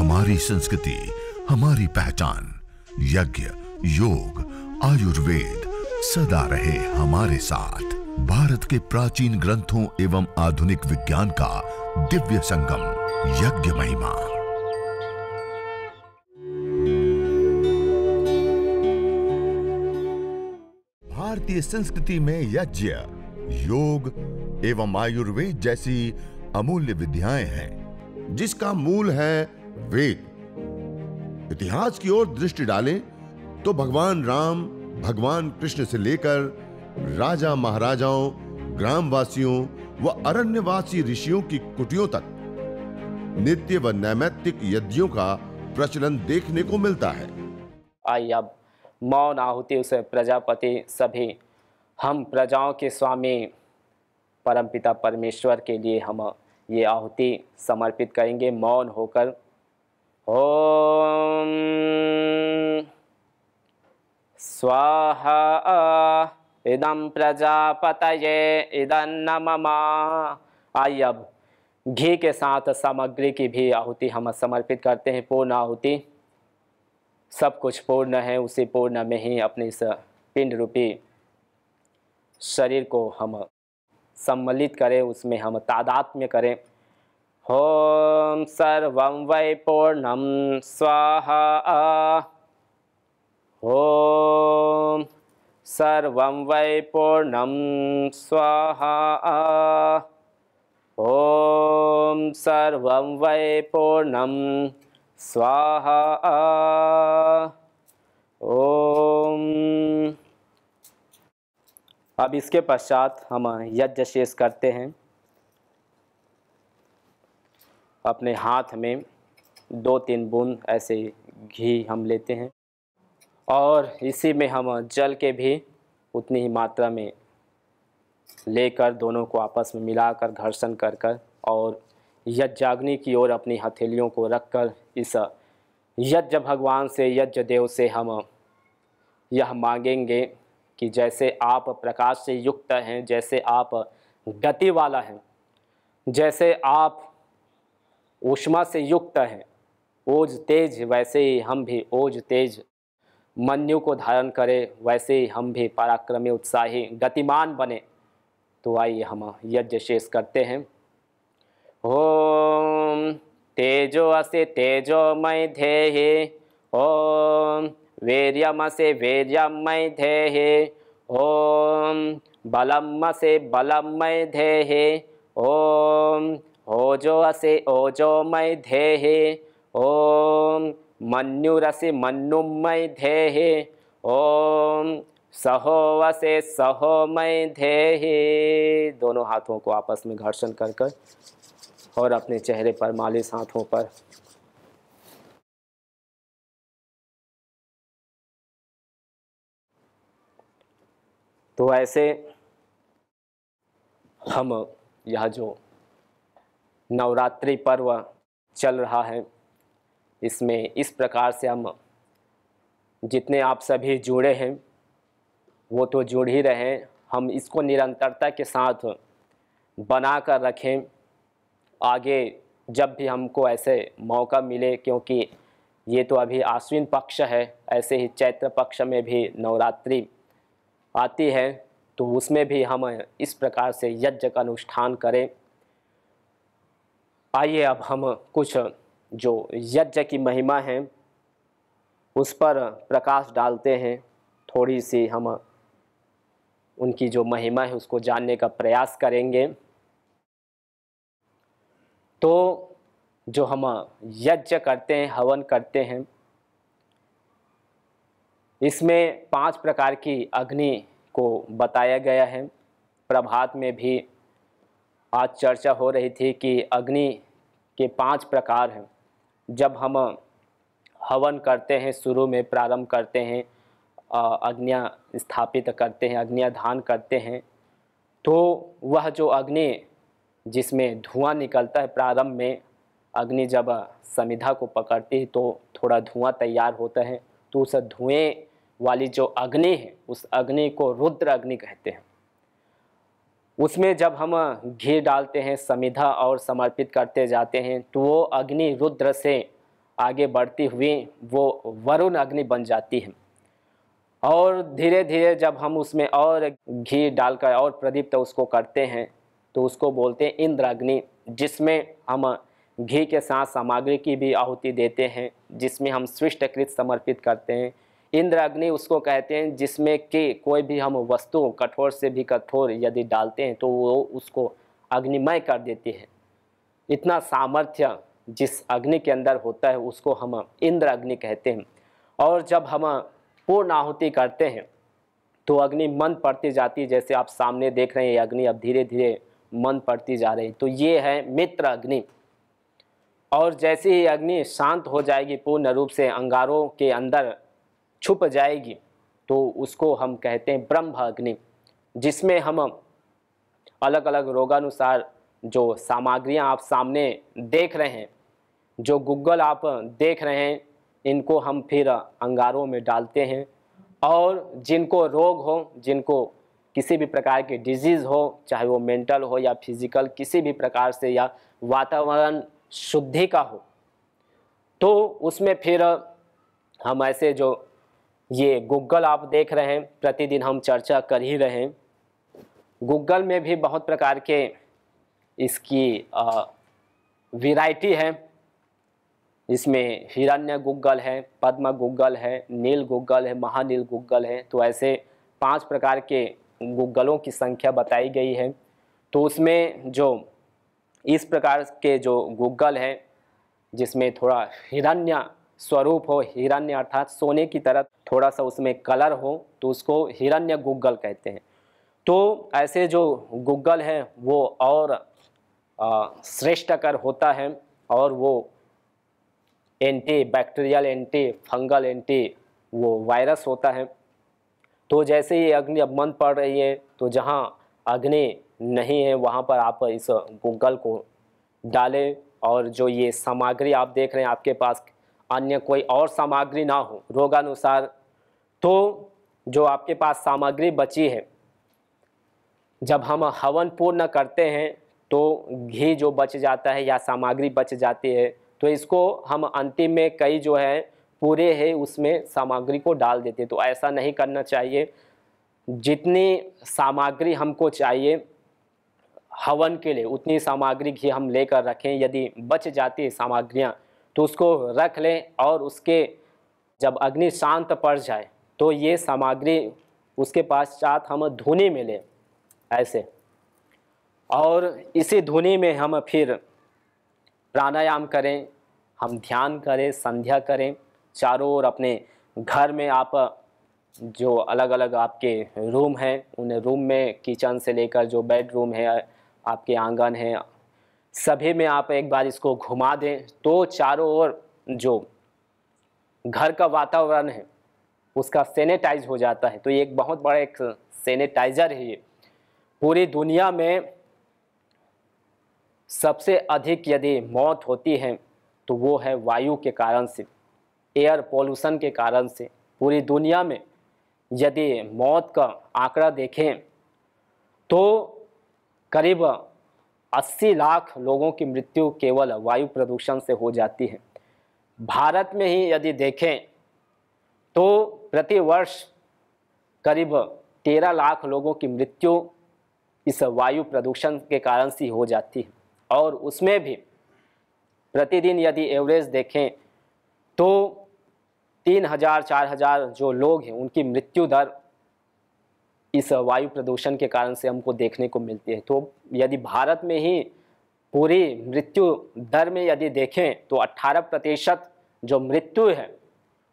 हमारी संस्कृति, हमारी पहचान। यज्ञ, योग, आयुर्वेद सदा रहे हमारे साथ। भारत के प्राचीन ग्रंथों एवं आधुनिक विज्ञान का दिव्य संगम, यज्ञ महिमा। भारतीय संस्कृति में यज्ञ, योग एवं आयुर्वेद जैसी अमूल्य विद्याएं हैं, जिसका मूल है वेद। इतिहास की ओर दृष्टि डालें तो भगवान राम, भगवान कृष्ण से लेकर राजा महाराजाओं, ग्रामवासियों व अरण्यवासी ऋषियों की कुटियों तक नित्य व नैमित्तिक यज्ञों का प्रचलन देखने को मिलता है। आइए अब मौन आहुति उस प्रजापति सभी हम प्रजाओं के स्वामी परमपिता परमेश्वर के लिए हम ये आहुति समर्पित करेंगे मौन होकर। ओम स्वाहा इदं प्रजापतये इदन्नममा। आइए अब घी के साथ सामग्री की भी आहुति हम समर्पित करते हैं। पूर्ण आहुति, सब कुछ पूर्ण है, उसी पूर्ण में ही अपने इस पिंड रूपी शरीर को हम सम्मिलित करें, उसमें हम तादात्म्य करें। ओम सर्वं वै पूर्णं स्वाहा। ओम सर्वं वै पूर्णं स्वाहा। ओम सर्वं वै पूर्णं स्वाहा। ओम। अब इसके पश्चात हम यज्ञ शेष करते हैं। अपने हाथ में 2-3 बूंद ऐसे घी हम लेते हैं और इसी में हम जल के भी उतनी ही मात्रा में लेकर दोनों को आपस में मिलाकर घर्षण कर कर और यज्ञाग्नि की ओर अपनी हथेलियों को रखकर इस यज्ञ भगवान से, यज्ञ देव से हम यह मांगेंगे कि जैसे आप प्रकाश से युक्त हैं, जैसे आप गति वाला हैं, जैसे आप ऊष्मा से युक्त हैं, ओज तेज, वैसे ही हम भी ओज तेज मन्यु को धारण करें, वैसे ही हम भी पराक्रमी, उत्साही, गतिमान बने। तो आइए हम यज्ञ शेष करते हैं। ओम तेजो असे तेजोमय धेहि। ओम वीर्यमसे वीर्यमय धेहि। ओम बलमसे बलमय धेहि। ओम ओजो असे ओजोमय धेहि। ओम मन्युरसे मन्युमय धेहि। ओम सहोवसे सहोमय धेहि। दोनों हाथों को आपस में घर्षण कर कर और अपने चेहरे पर मालिश हाथों पर। तो ऐसे हम यह जो नवरात्रि पर्व चल रहा है, इसमें इस प्रकार से हम जितने आप सभी जुड़े हैं वो तो जुड़ ही रहे, हम इसको निरंतरता के साथ बना कर रखें। आगे जब भी हमको ऐसे मौका मिले, क्योंकि ये तो अभी आश्विन पक्ष है, ऐसे ही चैत्र पक्ष में भी नवरात्रि आती है, तो उसमें भी हम इस प्रकार से यज्ञ का अनुष्ठान करें। आइए अब हम कुछ जो यज्ञ की महिमा है उस पर प्रकाश डालते हैं। थोड़ी सी हम उनकी जो महिमा है उसको जानने का प्रयास करेंगे। तो जो हम यज्ञ करते हैं, हवन करते हैं, इसमें 5 प्रकार की अग्नि को बताया गया है। प्रभात में भी आज चर्चा हो रही थी कि अग्नि के 5 प्रकार हैं। जब हम हवन करते हैं, शुरू में प्रारंभ करते हैं, अग्नियाँ स्थापित करते हैं, अग्नियाँ धान करते हैं, तो वह जो अग्नि जिसमें धुआं निकलता है, प्रारंभ में अग्नि जब समिधा को पकड़ती है तो थोड़ा धुआं तैयार होता है, तो उस धुएं वाली जो अग्नि है उस अग्नि को रुद्र अग्नि कहते हैं। उसमें जब हम घी डालते हैं, समिधा और समर्पित करते जाते हैं, तो वो अग्नि रुद्र से आगे बढ़ती हुई वो वरुण अग्नि बन जाती है। और धीरे धीरे जब हम उसमें और घी डालकर और प्रदीप्त उसको करते हैं तो उसको बोलते हैं इंद्र अग्नि, जिसमें हम घी के साथ सामग्री की भी आहुति देते हैं, जिसमें हम स्विष्टकृत समर्पित करते हैं। इंद्र अग्नि उसको कहते हैं जिसमें कि कोई भी हम वस्तु कठोर से भी कठोर यदि डालते हैं तो वो उसको अग्निमय कर देती है। इतना सामर्थ्य जिस अग्नि के अंदर होता है उसको हम इंद्र अग्नि कहते हैं। और जब हम पूर्ण आहुति करते हैं तो अग्नि मंद पड़ती जाती है, जैसे आप सामने देख रहे हैं ये अग्नि अब धीरे धीरे मंद पड़ती जा रही है, तो ये है मित्र अग्नि। और जैसे ही अग्नि शांत हो जाएगी, पूर्ण रूप से अंगारों के अंदर छुप जाएगी, तो उसको हम कहते हैं ब्रह्म अग्नि, जिसमें हम अलग अलग रोगानुसार जो सामग्रियां आप सामने देख रहे हैं, जो गुग्गल आप देख रहे हैं, इनको हम फिर अंगारों में डालते हैं। और जिनको रोग हो, जिनको किसी भी प्रकार की डिजीज़ हो, चाहे वो मेंटल हो या फिजिकल, किसी भी प्रकार से, या वातावरण शुद्धि का हो, तो उसमें फिर हम ऐसे जो ये गुग्गल आप देख रहे हैं, प्रतिदिन हम चर्चा कर ही रहे हैं। गुग्गल में भी बहुत प्रकार के इसकी वैरायटी है। इसमें हिरण्य गुग्गल है, पद्म गुग्गल है, नील गुग्गल है, महानील गुग्गल है। तो ऐसे 5 प्रकार के गुग्गलों की संख्या बताई गई है। तो उसमें जो इस प्रकार के जो गुग्गल है जिसमें थोड़ा हिरण्य स्वरूप हो, हिरण्य अर्थात सोने की तरह थोड़ा सा उसमें कलर हो, तो उसको हिरण्य गुग्गल कहते हैं। तो ऐसे जो गुग्गल हैं वो और श्रेष्ठकर होता है, और वो anti bacterial, anti fungal, anti वो वायरस होता है। तो जैसे ही अग्नि अब मंद पड़ रही है, तो जहाँ अग्नि नहीं है वहाँ पर आप इस गुग्गल को डालें। और जो ये सामग्री आप देख रहे हैं, आपके पास अन्य कोई और सामग्री ना हो रोगानुसार, तो जो आपके पास सामग्री बची है, जब हम हवन पूर्ण करते हैं तो घी जो बच जाता है या सामग्री बच जाती है, तो इसको हम अंतिम में कई जो है पूरे है उसमें सामग्री को डाल देते हैं। तो ऐसा नहीं करना चाहिए। जितनी सामग्री हमको चाहिए हवन के लिए उतनी सामग्री घी हम लेकर रखें। यदि बच जाती है सामग्रियाँ तो उसको रख लें, और उसके जब अग्नि शांत पड़ जाए तो ये सामग्री उसके पश्चात हम धुनी में लें ऐसे। और इसी धुनी में हम फिर प्राणायाम करें, हम ध्यान करें, संध्या करें। चारों ओर अपने घर में आप जो अलग अलग आपके रूम हैं, उन रूम में किचन से लेकर जो बेडरूम है, आपके आंगन है, सभी में आप एक बार इसको घुमा दें, तो चारों ओर जो घर का वातावरण है उसका सैनिटाइज हो जाता है। तो ये एक बहुत बड़ा एक सैनिटाइज़र है। ये पूरी दुनिया में सबसे अधिक यदि मौत होती है तो वो है वायु के कारण से, एयर पोल्यूशन के कारण से। पूरी दुनिया में यदि मौत का आंकड़ा देखें तो करीब 80 लाख लोगों की मृत्यु केवल वायु प्रदूषण से हो जाती है। भारत में ही यदि देखें तो प्रति वर्ष करीब 13 लाख लोगों की मृत्यु इस वायु प्रदूषण के कारण से हो जाती है। और उसमें भी प्रतिदिन यदि एवरेज देखें तो 3000-4000 जो लोग हैं उनकी मृत्यु दर इस वायु प्रदूषण के कारण से हमको देखने को मिलती है। तो यदि भारत में ही पूरी मृत्यु दर में यदि देखें तो 18% जो मृत्यु है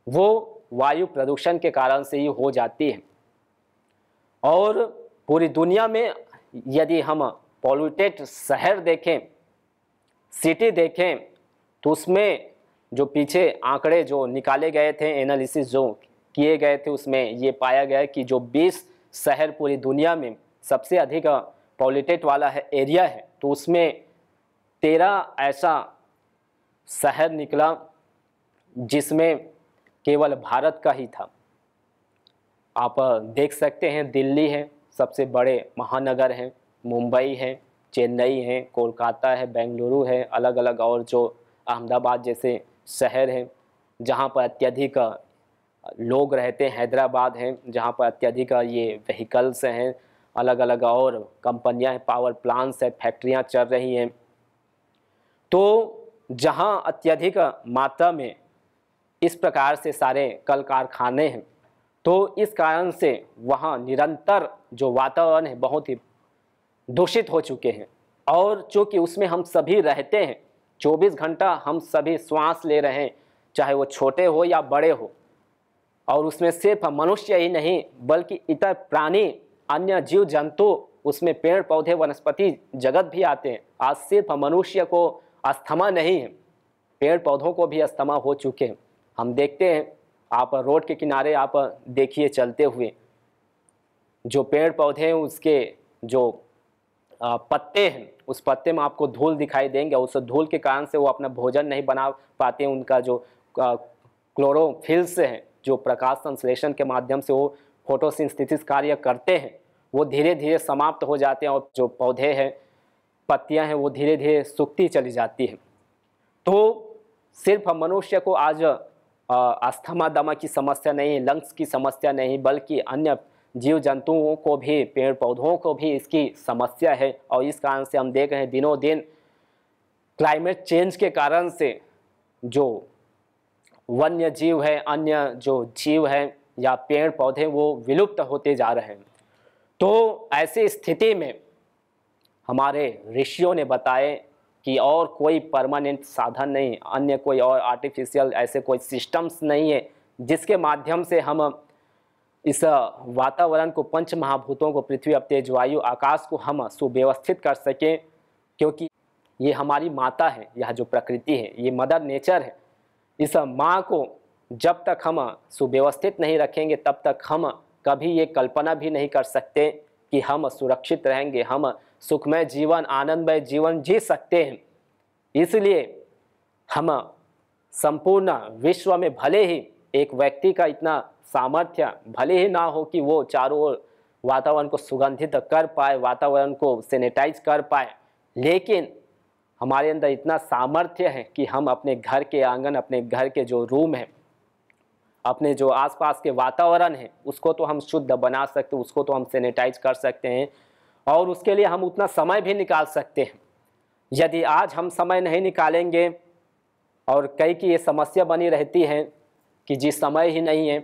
वो वायु प्रदूषण के कारण से ही हो जाती है। और पूरी दुनिया में यदि हम पॉल्यूटेड शहर देखें, सिटी देखें, तो उसमें जो पीछे आंकड़े जो निकाले गए थे, एनालिसिस जो किए गए थे, उसमें ये पाया गया कि जो 20 शहर पूरी दुनिया में सबसे अधिक पॉल्यूटेड वाला है एरिया है, तो उसमें 13 ऐसा शहर निकला जिसमें केवल भारत का ही था। आप देख सकते हैं दिल्ली है, सबसे बड़े महानगर हैं, मुंबई है, चेन्नई है, कोलकाता है, बेंगलुरु है, अलग अलग और जो अहमदाबाद जैसे शहर है जहाँ पर अत्यधिक लोग रहते हैं, हैदराबाद है जहाँ पर अत्यधिक ये व्हीकल्स हैं, अलग अलग और कंपनियां हैं, पावर प्लांट्स है, फैक्ट्रियां चल रही हैं। तो जहाँ अत्यधिक मात्रा में इस प्रकार से सारे कल कारखाने हैं, तो इस कारण से वहाँ निरंतर जो वातावरण है बहुत ही दूषित हो चुके हैं। और चूँकि उसमें हम सभी रहते हैं, 24 घंटा हम सभी श्वास ले रहे हैं, चाहे वो छोटे हो या बड़े हो। और उसमें सिर्फ मनुष्य ही नहीं बल्कि इतर प्राणी, अन्य जीव जंतु, उसमें पेड़ पौधे वनस्पति जगत भी आते हैं। आज सिर्फ मनुष्य को अस्थमा नहीं है, पेड़ पौधों को भी अस्थमा हो चुके हैं। हम देखते हैं, आप रोड के किनारे आप देखिए चलते हुए, जो पेड़ पौधे हैं उसके जो पत्ते हैं, उस पत्ते में आपको धूल दिखाई देंगे। उस धूल के कारण से वो अपना भोजन नहीं बना पाते हैं। उनका जो क्लोरोफिल्स है, जो प्रकाश संश्लेषण के माध्यम से वो फोटोसिंथेसिस कार्य करते हैं, वो धीरे धीरे समाप्त हो जाते हैं और जो पौधे हैं, पत्तियां हैं, वो धीरे धीरे सूखती चली जाती हैं। तो सिर्फ मनुष्य को आज अस्थमा दमा की समस्या नहीं, लंग्स की समस्या नहीं, बल्कि अन्य जीव जंतुओं को भी, पेड़ पौधों को भी इसकी समस्या है। और इस कारण से हम देख रहे हैं दिनों दिन क्लाइमेट चेंज के कारण से जो वन्य जीव है, अन्य जो जीव है या पेड़ पौधे, वो विलुप्त होते जा रहे हैं। तो ऐसी स्थिति में हमारे ऋषियों ने बताए कि और कोई परमानेंट साधन नहीं, अन्य कोई और आर्टिफिशियल ऐसे कोई सिस्टम्स नहीं है जिसके माध्यम से हम इस वातावरण को, पंच महाभूतों को, पृथ्वी अप तेज वायु आकाश को हम सुव्यवस्थित कर सकें। क्योंकि ये हमारी माता है, यह जो प्रकृति है, ये मदर नेचर है। इस माँ को जब तक हम सुव्यवस्थित नहीं रखेंगे तब तक हम कभी ये कल्पना भी नहीं कर सकते कि हम सुरक्षित रहेंगे, हम सुखमय जीवन, आनंदमय जीवन जी सकते हैं। इसलिए हम संपूर्ण विश्व में भले ही एक व्यक्ति का इतना सामर्थ्य भले ही ना हो कि वो चारों ओर वातावरण को सुगंधित कर पाए, वातावरण को सैनिटाइज कर पाए, लेकिन हमारे अंदर इतना सामर्थ्य है कि हम अपने घर के आंगन, अपने घर के जो रूम है, अपने जो आसपास के वातावरण है, उसको तो हम शुद्ध बना सकते, उसको तो हम सैनिटाइज कर सकते हैं। और उसके लिए हम उतना समय भी निकाल सकते हैं। यदि आज हम समय नहीं निकालेंगे, और कई की ये समस्या बनी रहती है कि जी समय ही नहीं है,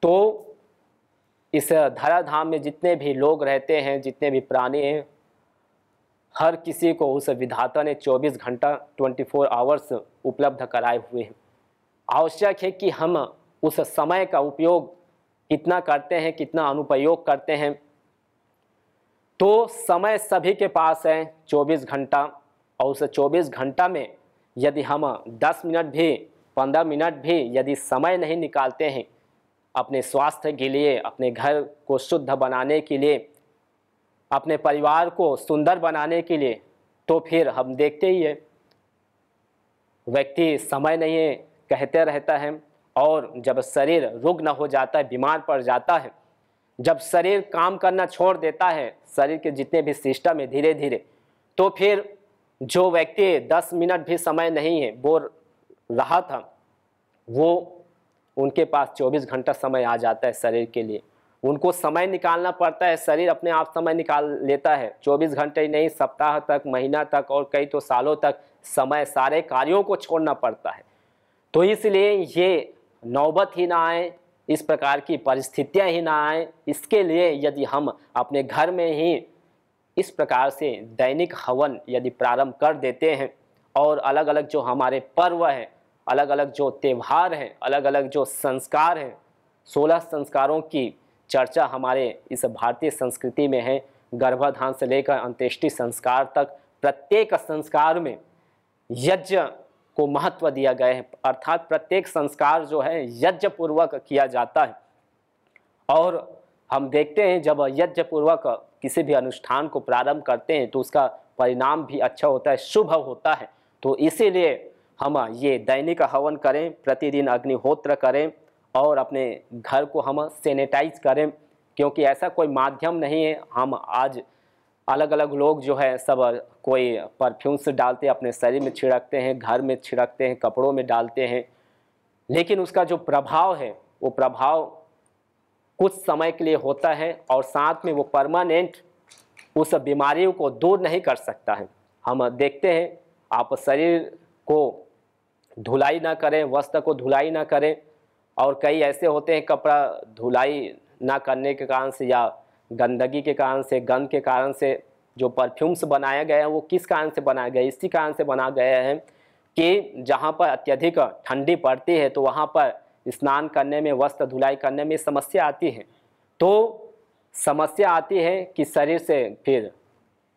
तो इस धराधाम में जितने भी लोग रहते हैं, जितने भी प्राणी हैं, हर किसी को उस विधाता ने 24 घंटा 24 आवर्स उपलब्ध कराए हुए हैं। आवश्यक है कि हम उस समय का उपयोग कितना करते हैं, कितना अनुपयोग करते हैं। तो समय सभी के पास है 24 घंटा, और उस 24 घंटा में यदि हम 10 मिनट भी, 15 मिनट भी यदि समय नहीं निकालते हैं अपने स्वास्थ्य के लिए, अपने घर को शुद्ध बनाने के लिए, अपने परिवार को सुंदर बनाने के लिए, तो फिर हम देखते ही है व्यक्ति समय नहीं है कहते रहता है, और जब शरीर रुग्ण हो जाता है, बीमार पड़ जाता है, जब शरीर काम करना छोड़ देता है, शरीर के जितने भी सिस्टम है धीरे धीरे, तो फिर जो व्यक्ति 10 मिनट भी समय नहीं है वो रहा था, वो उनके पास 24 घंटा समय आ जाता है शरीर के लिए। उनको समय निकालना पड़ता है, शरीर अपने आप समय निकाल लेता है। 24 घंटे ही नहीं, सप्ताह तक, महीना तक और कई तो सालों तक समय सारे कार्यों को छोड़ना पड़ता है। तो इसलिए ये नौबत ही ना आए, इस प्रकार की परिस्थितियां ही ना आए, इसके लिए यदि हम अपने घर में ही इस प्रकार से दैनिक हवन यदि प्रारंभ कर देते हैं, और अलग अलग जो हमारे पर्व हैं, अलग अलग जो त्यौहार हैं, अलग अलग जो संस्कार हैं, 16 संस्कारों की चर्चा हमारे इस भारतीय संस्कृति में है। गर्भाधान से लेकर अंत्येष्टि संस्कार तक प्रत्येक संस्कार में यज्ञ को महत्व दिया गया है, अर्थात प्रत्येक संस्कार जो है यज्ञ पूर्वक किया जाता है। और हम देखते हैं जब यज्ञ पूर्वक किसी भी अनुष्ठान को प्रारंभ करते हैं तो उसका परिणाम भी अच्छा होता है, शुभ होता है। तो इसीलिए हम ये दैनिक हवन करें, प्रतिदिन अग्निहोत्र करें, और अपने घर को हम सैनिटाइज करें, क्योंकि ऐसा कोई माध्यम नहीं है हम आज अलग अलग लोग जो है सब कोई परफ्यूम्स डालते हैं, अपने शरीर में छिड़कते हैं, घर में छिड़कते हैं, कपड़ों में डालते हैं, लेकिन उसका जो प्रभाव है वो प्रभाव कुछ समय के लिए होता है और साथ में वो परमानेंट उस बीमारियों को दूर नहीं कर सकता है। हम देखते हैं, आप शरीर को धुलाई ना करें, वस्त्र को धुलाई ना करें, और कई ऐसे होते हैं कपड़ा धुलाई ना करने के कारण से या गंदगी के कारण से, गंध के कारण से जो परफ्यूम्स बनाया गया है वो किस कारण से बनाया गया है? इसी कारण से बनाया गया है कि जहाँ पर अत्यधिक ठंडी पड़ती है तो वहाँ पर स्नान करने में, वस्त्र धुलाई करने में समस्या आती है। तो समस्या आती है कि शरीर से फिर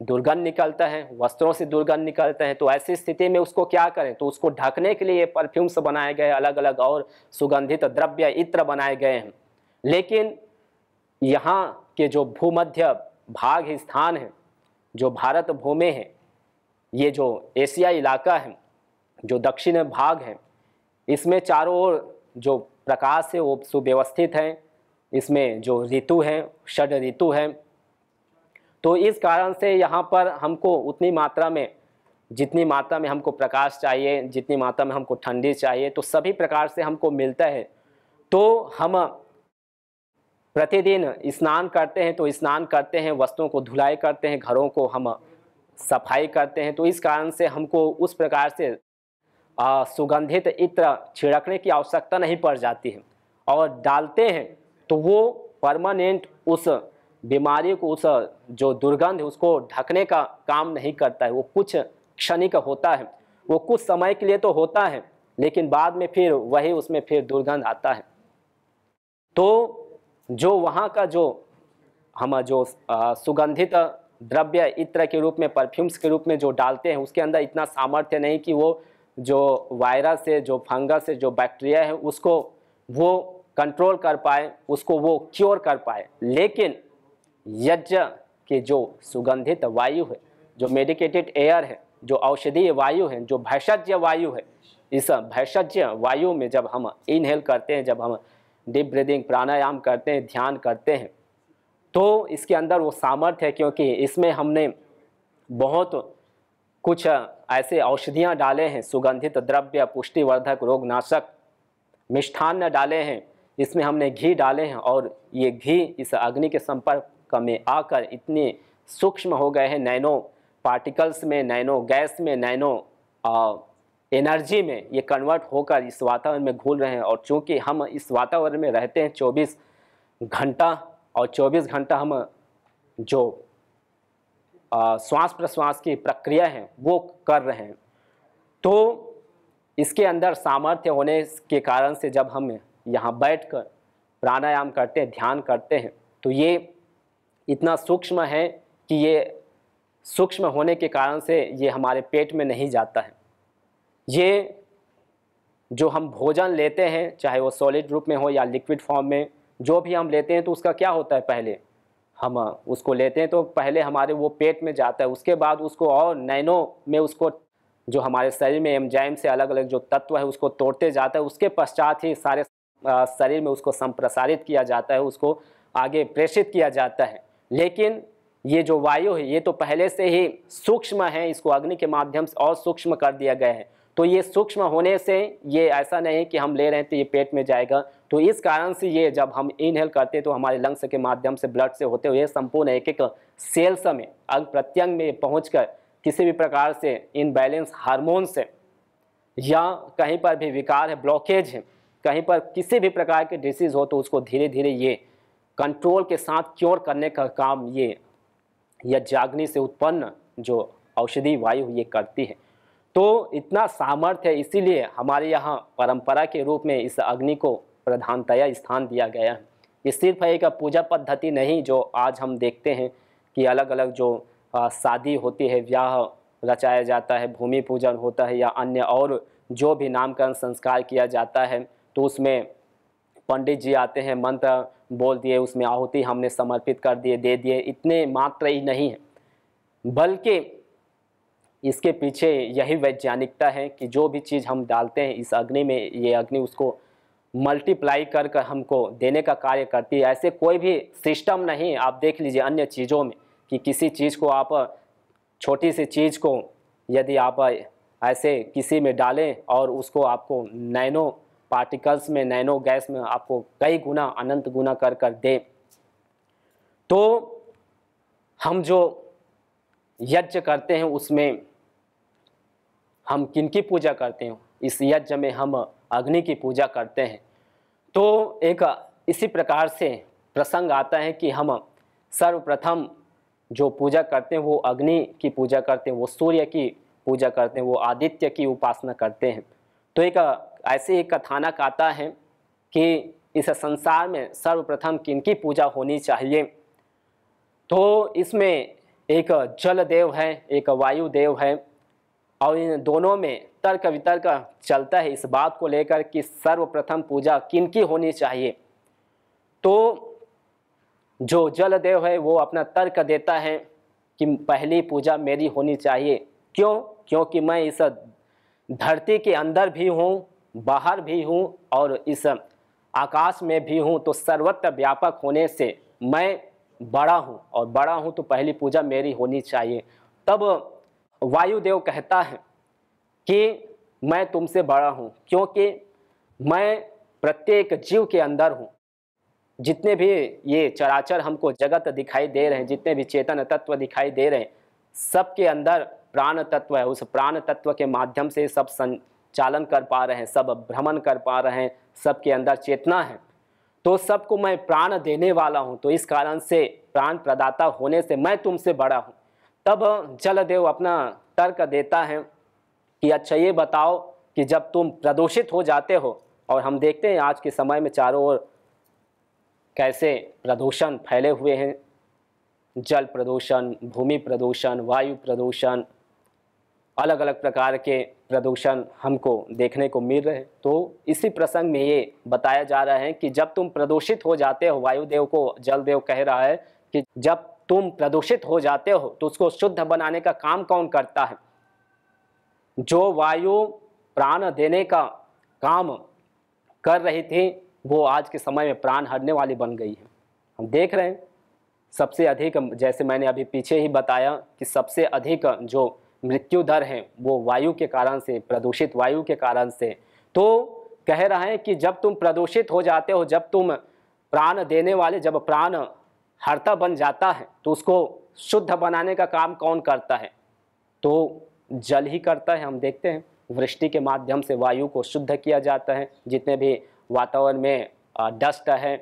दुर्गंध निकलता है, वस्त्रों से दुर्गंध निकलता है। तो ऐसी स्थिति में उसको क्या करें? तो उसको ढकने के लिए ये परफ्यूम्स बनाए गए, अलग अलग और सुगंधित द्रव्य इत्र बनाए गए हैं। लेकिन यहाँ के जो भूमध्य भाग स्थान है, जो भारत भूमि है, ये जो एशिया इलाका है, जो दक्षिण भाग है, इसमें चारों ओर जो प्रकाश है वो सुव्यवस्थित है। इसमें जो ऋतु है, षड ऋतु है। तो इस कारण से यहाँ पर हमको उतनी मात्रा में, जितनी मात्रा में हमको प्रकाश चाहिए, जितनी मात्रा में हमको ठंडी चाहिए, तो सभी प्रकार से हमको मिलता है। तो हम प्रतिदिन स्नान करते हैं, तो स्नान करते हैं, वस्त्रों को धुलाई करते हैं, घरों को हम सफाई करते हैं। तो इस कारण से हमको उस प्रकार से सुगंधित इत्र छिड़कने की आवश्यकता नहीं पड़ जाती है, और डालते हैं तो वो परमानेंट उस बीमारी को, उस जो दुर्गंध है उसको ढकने का काम नहीं करता है। वो कुछ क्षणिक होता है, वो कुछ समय के लिए तो होता है, लेकिन बाद में फिर वही उसमें फिर दुर्गंध आता है। तो जो वहाँ का जो हम जो सुगंधित द्रव्य इत्र के रूप में, परफ्यूम्स के रूप में जो डालते हैं, उसके अंदर इतना सामर्थ्य नहीं कि वो जो वायरस है, जो फंगस है, जो बैक्टीरिया है, उसको वो कंट्रोल कर पाए, उसको वो क्योर कर पाए। लेकिन यज्ञ के जो सुगंधित वायु है, जो मेडिकेटेड एयर है, जो औषधीय वायु है, जो भैषज्य वायु है, इस भैषज्य वायु में जब हम इनहेल करते हैं, जब हम डीप ब्रीदिंग प्राणायाम करते हैं, ध्यान करते हैं, तो इसके अंदर वो सामर्थ्य है, क्योंकि इसमें हमने बहुत कुछ ऐसे औषधियाँ डाले हैं, सुगंधित द्रव्य, पुष्टिवर्धक, रोगनाशक, मिष्ठान्न डाले हैं, इसमें हमने घी डाले हैं, और ये घी इस अग्नि के संपर्क में आकर इतने सूक्ष्म हो गए हैं, नैनो पार्टिकल्स में, नैनो गैस में, नैनो एनर्जी में ये कन्वर्ट होकर इस वातावरण में घुल रहे हैं। और चूंकि हम इस वातावरण में रहते हैं 24 घंटा, और 24 घंटा हम जो श्वास प्रश्वास की प्रक्रिया है वो कर रहे हैं, तो इसके अंदर सामर्थ्य होने के कारण से जब हम यहाँ बैठकर प्राणायाम करते हैं, ध्यान करते हैं, तो ये इतना सूक्ष्म है कि ये सूक्ष्म होने के कारण से ये हमारे पेट में नहीं जाता है। ये जो हम भोजन लेते हैं, चाहे वो सॉलिड रूप में हो या लिक्विड फॉर्म में, जो भी हम लेते हैं, तो उसका क्या होता है, पहले हम उसको लेते हैं तो पहले हमारे वो पेट में जाता है, उसके बाद उसको और नैनो में उसको जो हमारे शरीर में एंजाइम से अलग अलग जो तत्व है उसको तोड़ते जाता है, उसके पश्चात ही सारे शरीर में उसको संप्रसारित किया जाता है, उसको आगे प्रेषित किया जाता है। लेकिन ये जो वायु है ये तो पहले से ही सूक्ष्म है, इसको अग्नि के माध्यम से और सूक्ष्म कर दिया गया है। तो ये सूक्ष्म होने से ये ऐसा नहीं कि हम ले रहे हैं तो ये पेट में जाएगा। तो इस कारण से ये जब हम इनहेल करते हैं तो हमारे लंग्स के माध्यम से, ब्लड से होते हुए संपूर्ण एक एक सेल्स में, अंग प्रत्यंग में पहुंचकर किसी भी प्रकार से इनबैलेंस हार्मोन से या कहीं पर भी विकार है, ब्लॉकेज है, कहीं पर किसी भी प्रकार के डिसीज़ हो, तो उसको धीरे धीरे ये कंट्रोल के साथ क्योर करने का काम ये यज्ञाग्नि से उत्पन्न जो औषधि वायु ये करती है। तो इतना सामर्थ्य है, इसीलिए हमारे यहाँ परंपरा के रूप में इस अग्नि को प्रधानतया स्थान दिया गया है। ये सिर्फ एक पूजा पद्धति नहीं जो आज हम देखते हैं कि अलग अलग जो शादी होती है, ब्याह रचाया जाता है, भूमि पूजन होता है या अन्य और जो भी नामकरण संस्कार किया जाता है, तो उसमें पंडित जी आते हैं, मंत्र बोल दिए, उसमें आहुति हमने समर्पित कर दिए, दे दिए, इतने मात्र ही नहीं है, बल्कि इसके पीछे यही वैज्ञानिकता है कि जो भी चीज़ हम डालते हैं इस अग्नि में, ये अग्नि उसको मल्टीप्लाई कर कर हमको देने का कार्य करती है। ऐसे कोई भी सिस्टम नहीं आप देख लीजिए अन्य चीज़ों में कि किसी चीज़ को आप, छोटी सी चीज़ को यदि आप ऐसे किसी में डालें और उसको आपको नैनो पार्टिकल्स में, नैनो गैस में आपको कई गुना, अनंत गुना कर कर दे, तो हम जो यज्ञ करते हैं उसमें हम किनकी पूजा करते हैं? इस यज्ञ में हम अग्नि की पूजा करते हैं। तो एक इसी प्रकार से प्रसंग आता है कि हम सर्वप्रथम जो पूजा करते हैं वो अग्नि की पूजा करते हैं, वो सूर्य की पूजा करते हैं, वो आदित्य की उपासना करते हैं। तो एक ऐसे एक कथानक आता है कि इस संसार में सर्वप्रथम किनकी पूजा होनी चाहिए। तो इसमें एक जल देव है, एक वायु देव है, और इन दोनों में तर्क वितर्क चलता है इस बात को लेकर कि सर्वप्रथम पूजा किनकी होनी चाहिए। तो जो जल देव है वो अपना तर्क देता है कि पहली पूजा मेरी होनी चाहिए। क्यों? क्योंकि मैं इस धरती के अंदर भी हूँ, बाहर भी हूँ और इस आकाश में भी हूँ, तो सर्वत्र व्यापक होने से मैं बड़ा हूँ, और बड़ा हूँ तो पहली पूजा मेरी होनी चाहिए। तब वायुदेव कहता है कि मैं तुमसे बड़ा हूँ, क्योंकि मैं प्रत्येक जीव के अंदर हूँ। जितने भी ये चराचर हमको जगत दिखाई दे रहे हैं, जितने भी चेतन तत्व दिखाई दे रहे हैं, सबके अंदर प्राण तत्व है। उस प्राण तत्व के माध्यम से सब संचालन कर पा रहे हैं, सब भ्रमण कर पा रहे हैं, सबके अंदर चेतना है। तो सबको मैं प्राण देने वाला हूँ, तो इस कारण से प्राण प्रदाता होने से मैं तुमसे बड़ा हूँ। तब जलदेव अपना तर्क देता है कि अच्छा ये बताओ कि जब तुम प्रदूषित हो जाते हो, और हम देखते हैं आज के समय में चारों ओर कैसे प्रदूषण फैले हुए हैं, जल प्रदूषण, भूमि प्रदूषण, वायु प्रदूषण, अलग अलग प्रकार के प्रदूषण हमको देखने को मिल रहे हैं। तो इसी प्रसंग में ये बताया जा रहा है कि जब तुम प्रदूषित हो जाते हो, वायुदेव को जलदेव कह रहा है कि जब तुम प्रदूषित हो जाते हो तो उसको शुद्ध बनाने का काम कौन करता है? जो वायु प्राण देने का काम कर रही थी वो आज के समय में प्राण हरने वाली बन गई है। हम देख रहे हैं सबसे अधिक, जैसे मैंने अभी पीछे ही बताया कि सबसे अधिक जो मृत्यु दर है वो वायु के कारण से, प्रदूषित वायु के कारण से। तो कह रहा है कि जब तुम प्रदूषित हो जाते हो, जब तुम प्राण देने वाले, जब प्राण हरता बन जाता है तो उसको शुद्ध बनाने का काम कौन करता है? तो जल ही करता है। हम देखते हैं वृष्टि के माध्यम से वायु को शुद्ध किया जाता है। जितने भी वातावरण में डस्ट है,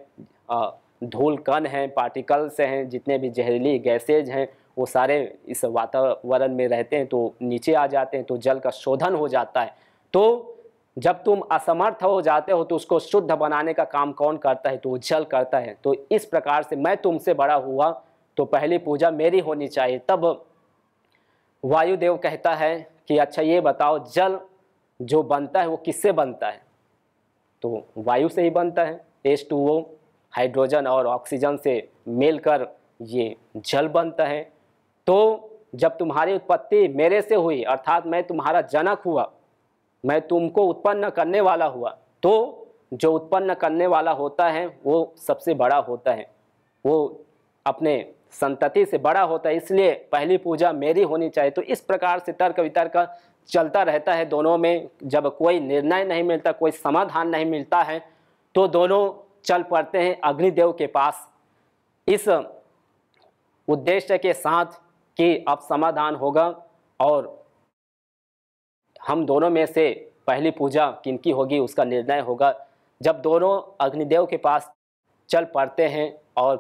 धूल कण हैं, पार्टिकल्स हैं, जितने भी जहरीली गैसेज हैं, वो सारे इस वातावरण में रहते हैं तो नीचे आ जाते हैं, तो जल का शोधन हो जाता है। तो जब तुम असमर्थ हो जाते हो तो उसको शुद्ध बनाने का काम कौन करता है? तो जल करता है। तो इस प्रकार से मैं तुमसे बड़ा हुआ तो पहली पूजा मेरी होनी चाहिए। तब वायुदेव कहता है कि अच्छा ये बताओ, जल जो बनता है वो किससे बनता है? तो वायु से ही बनता है। H2O हाइड्रोजन और ऑक्सीजन से मिलकर ये जल बनता है। तो जब तुम्हारी उत्पत्ति मेरे से हुई, अर्थात मैं तुम्हारा जनक हुआ, मैं तुमको उत्पन्न करने वाला हुआ, तो जो उत्पन्न करने वाला होता है वो सबसे बड़ा होता है, वो अपने संतति से बड़ा होता है, इसलिए पहली पूजा मेरी होनी चाहिए। तो इस प्रकार से तर्क वितर्क चलता रहता है दोनों में। जब कोई निर्णय नहीं मिलता, कोई समाधान नहीं मिलता है, तो दोनों चल पड़ते हैं अग्निदेव के पास इस उद्देश्य के साथ कि अब समाधान होगा और हम दोनों में से पहली पूजा किनकी होगी उसका निर्णय होगा। जब दोनों अग्निदेव के पास चल पड़ते हैं और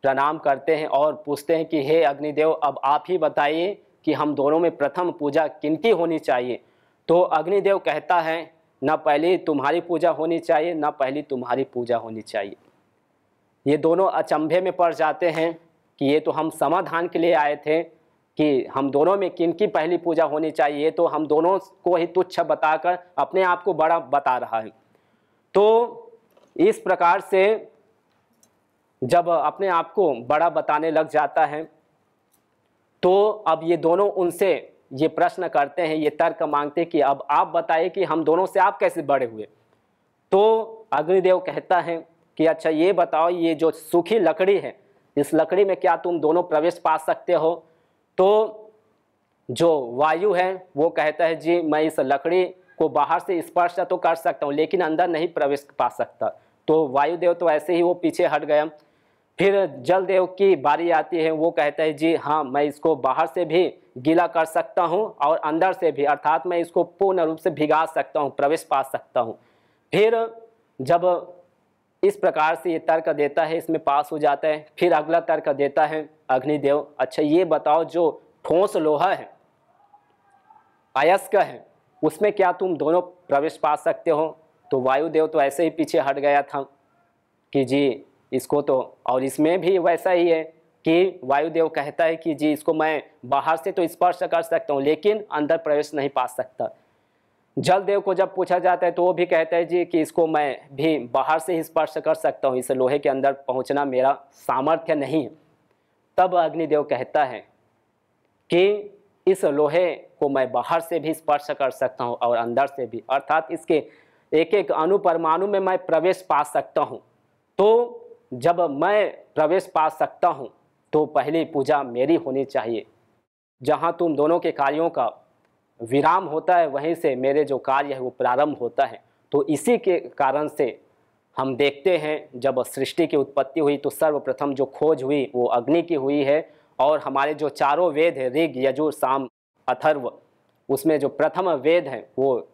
प्रणाम करते हैं और पूछते हैं कि हे अग्निदेव, अब आप ही बताइए कि हम दोनों में प्रथम पूजा किनकी होनी चाहिए। तो अग्निदेव कहता है न पहली तुम्हारी पूजा होनी चाहिए, न पहली तुम्हारी पूजा होनी चाहिए। ये दोनों अचंभे में पड़ जाते हैं कि ये तो हम समाधान के लिए आए थे कि हम दोनों में किनकी पहली पूजा होनी चाहिए, ये तो हम दोनों को ही तुच्छ बताकर अपने आप को बड़ा बता रहा है। तो इस प्रकार से जब अपने आप को बड़ा बताने लग जाता है तो अब ये दोनों उनसे ये प्रश्न करते हैं, ये तर्क मांगते हैं कि अब आप बताइए कि हम दोनों से आप कैसे बड़े हुए। तो अग्निदेव कहता है कि अच्छा ये बताओ, ये जो सूखी लकड़ी है इस लकड़ी में क्या तुम दोनों प्रवेश पा सकते हो? तो जो वायु है वो कहता है जी मैं इस लकड़ी को बाहर से स्पर्श तो कर सकता हूँ लेकिन अंदर नहीं प्रवेश पा सकता। तो वायुदेव तो ऐसे ही वो पीछे हट गया। फिर जल देव की बारी आती है, वो कहता है जी हाँ मैं इसको बाहर से भी गीला कर सकता हूँ और अंदर से भी, अर्थात मैं इसको पूर्ण रूप से भिगा सकता हूँ, प्रवेश पा सकता हूँ। फिर जब इस प्रकार से ये तर्क देता है, इसमें पास हो जाता है। फिर अगला तर्क देता है अग्निदेव, अच्छा ये बताओ जो ठोस लोहा है, अयस्क है, उसमें क्या तुम दोनों प्रवेश पा सकते हो? तो वायुदेव तो ऐसे ही पीछे हट गया था कि जी इसको तो, और इसमें भी वैसा ही है कि वायुदेव कहता है कि जी इसको मैं बाहर से तो स्पर्श कर सकता हूँ लेकिन अंदर प्रवेश नहीं पा सकता। जलदेव को जब पूछा जाता है तो वो भी कहता है जी कि इसको मैं भी बाहर से ही स्पर्श कर सकता हूँ, इस लोहे के अंदर पहुँचना मेरा सामर्थ्य नहीं है। तब अग्निदेव कहता है कि इस लोहे को मैं बाहर से भी स्पर्श कर सकता हूँ और अंदर से भी, अर्थात इसके एक एक अणु परमाणु में मैं प्रवेश पा सकता हूँ। तो जब मैं प्रवेश पा सकता हूँ तो पहली पूजा मेरी होनी चाहिए। जहाँ तुम दोनों के कार्यों का विराम होता है वहीं से मेरे जो कार्य है वो प्रारंभ होता है। तो इसी के कारण से हम देखते हैं जब सृष्टि की उत्पत्ति हुई तो सर्वप्रथम जो खोज हुई वो अग्नि की हुई है। और हमारे जो चारों वेद है, ऋग यजुर साम अथर्व, उसमें जो प्रथम वेद है वो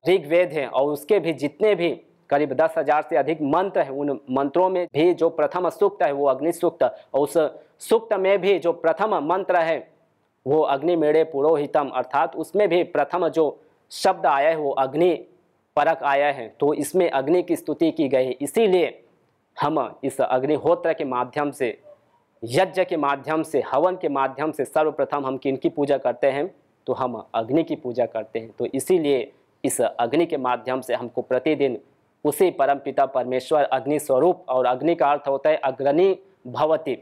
ऋग्वेद है और उसके भी जितने भी करीब 10,000 से अधिक मंत्र हैं, उन मंत्रों में भी जो प्रथम सूक्त है वो अग्नि सूक्त, और उस सूक्त में भी जो प्रथम मंत्र है वो अग्निमेढ़े पुरोहितम, अर्थात उसमें भी प्रथम जो शब्द आया है वो अग्नि परक आया है। तो इसमें अग्नि की स्तुति की गई है। इसीलिए हम इस अग्निहोत्र के माध्यम से, यज्ञ के माध्यम से, हवन के माध्यम से सर्वप्रथम हम किनकी पूजा करते हैं? तो हम अग्नि की पूजा करते हैं। तो इसीलिए इस अग्नि के माध्यम से हमको प्रतिदिन उसी परमपिता परमेश्वर अग्नि स्वरूप, और अग्नि का अर्थ होता है अग्रणी भवति,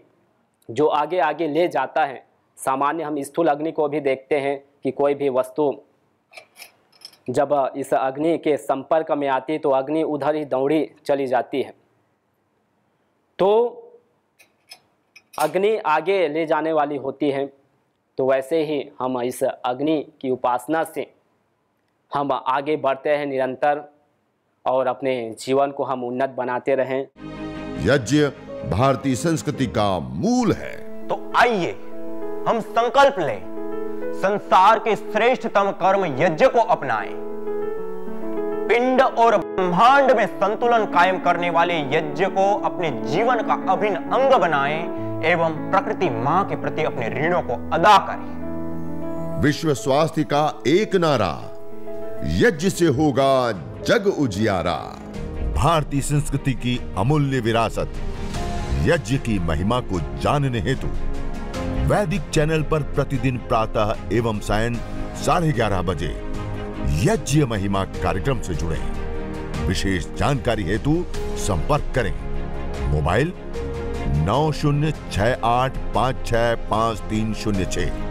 जो आगे आगे ले जाता है। सामान्य हम स्थूल अग्नि को भी देखते हैं कि कोई भी वस्तु जब इस अग्नि के संपर्क में आती है तो अग्नि उधर ही दौड़ी चली जाती है। तो अग्नि आगे ले जाने वाली होती है। तो वैसे ही हम इस अग्नि की उपासना से हम आगे बढ़ते हैं निरंतर, और अपने जीवन को हम उन्नत बनाते रहें। यज्ञ भारतीय संस्कृति का मूल है। तो आइए हम संकल्प लें, संसार के श्रेष्ठतम कर्म यज्ञ को अपनाएं। पिंड और ब्रह्मांड में संतुलन कायम करने वाले यज्ञ को अपने जीवन का अभिन्न अंग बनाएं एवं प्रकृति मां के प्रति अपने ऋणों को अदा करें। विश्व स्वास्थ्य का एक नारा, यज्ञ से होगा जग उजियारा। भारतीय संस्कृति की अमूल्य विरासत यज्ञ की महिमा को जानने हेतु वैदिक चैनल पर प्रतिदिन प्रातः एवं सायं 11:30 बजे यज्ञ महिमा कार्यक्रम से जुड़ें। विशेष जानकारी हेतु संपर्क करें। मोबाइल 9068565306।